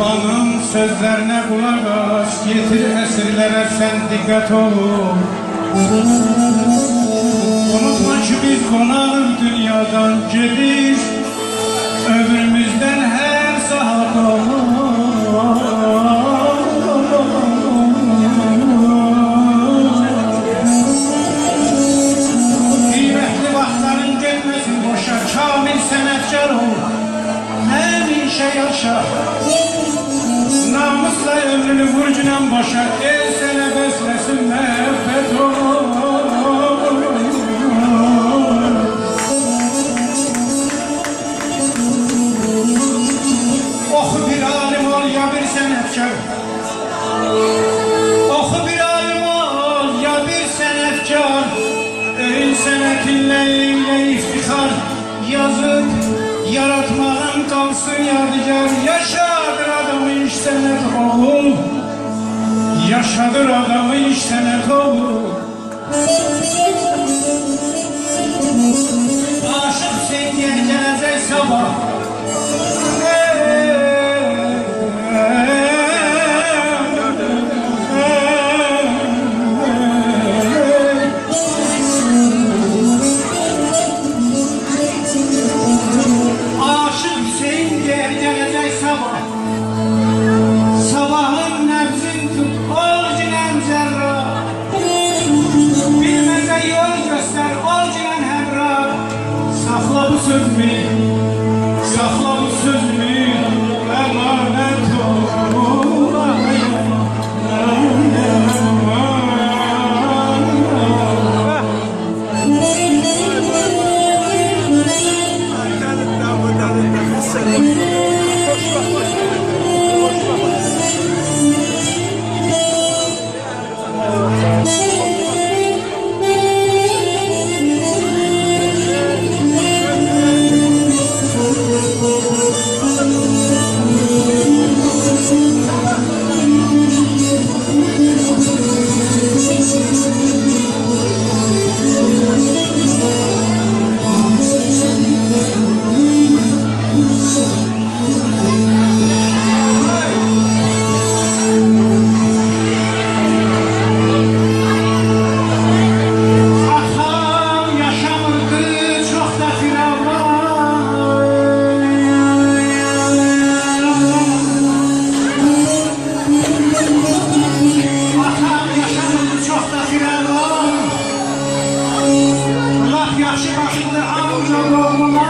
babanın sözlerine kulak aç, getir esirlere sen dikkat ol. Unutma ki biz konağız dünyadan gelir, ömrümüzden her saat kıymetli vaxtların gelmesin boşa, kamil sənətkar ol, həmişə yaşa. Namusla ömrünü vurcunan başa, el sənə bəsləsin məhəbbət ol. Oxu bir alim ol, ya bir sənətkar. Oxu bir alim ol, ya bir sənətkar. Öyün sənətinlə eylə iftixar, yazıb yaratmağın qalsın yadigar. Yaşadır adamı iş sənət oğul, yaşadır adamı iş sənət oğul. Aşıq sevgiyə gələcək sabah, sabahın nəbzin tut, ol cinən zərra. Bilməzə yol göstər, ol cinən həmra. Saxla bu sözümü, saxla bu sözümü, əmanət ol. Yaxşı baxırdı amca oğluna,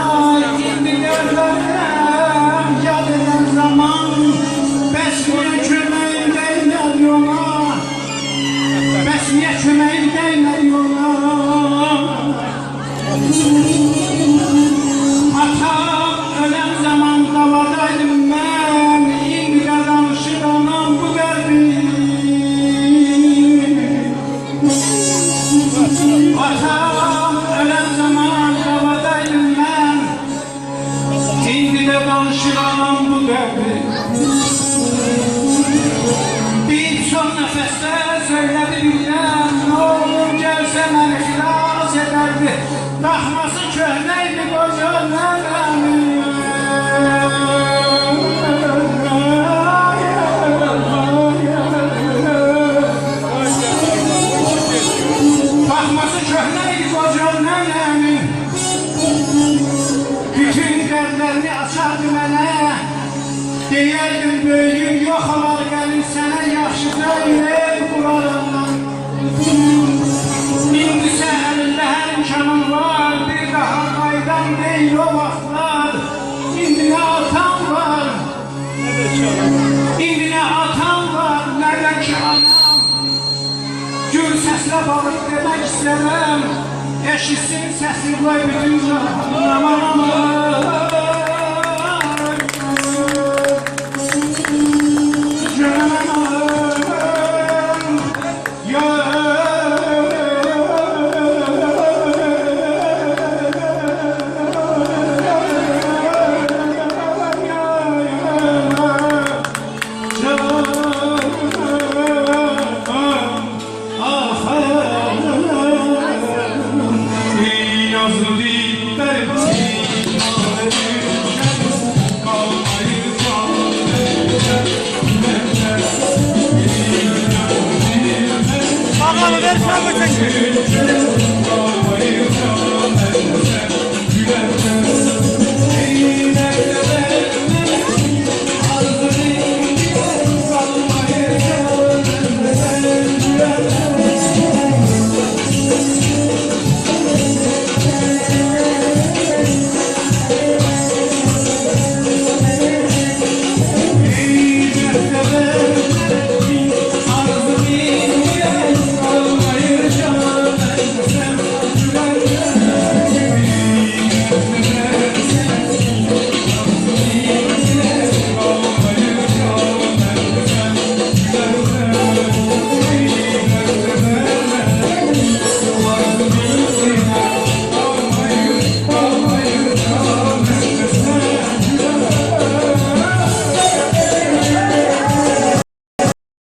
indi gözlərəm, yad edən zaman. Bəs niyə köməyin dəymər yola, bəs niyə köməyin dəymər yola. Atam ölən zaman davadaydım mən, indi də danışır anam bu qəlbi. Atam ölən zaman davadaydım mən, indi də danışır anam bu qəlbi. Bir son nəfəsdə söylədi bilən, nə olur gəlsə məni xilas edərdi. Daxması köhnəydi qocan nəqəmi. Daxması köhnəydi qocan nəqəmi. Bütün dərdlərini açardı mənə. Deyərdim böyüyüm yox olar gəlir sənə, yaxşıca ürək qurarından. İndisə əlində hər imkanım var, bir daha qaydan deyil o vaxtlar. İndi nə atam var, indi nə atam var, nə də ki anam. Gül səslə balıq demək istəməm, eşitsin səsi qoy bütün canım.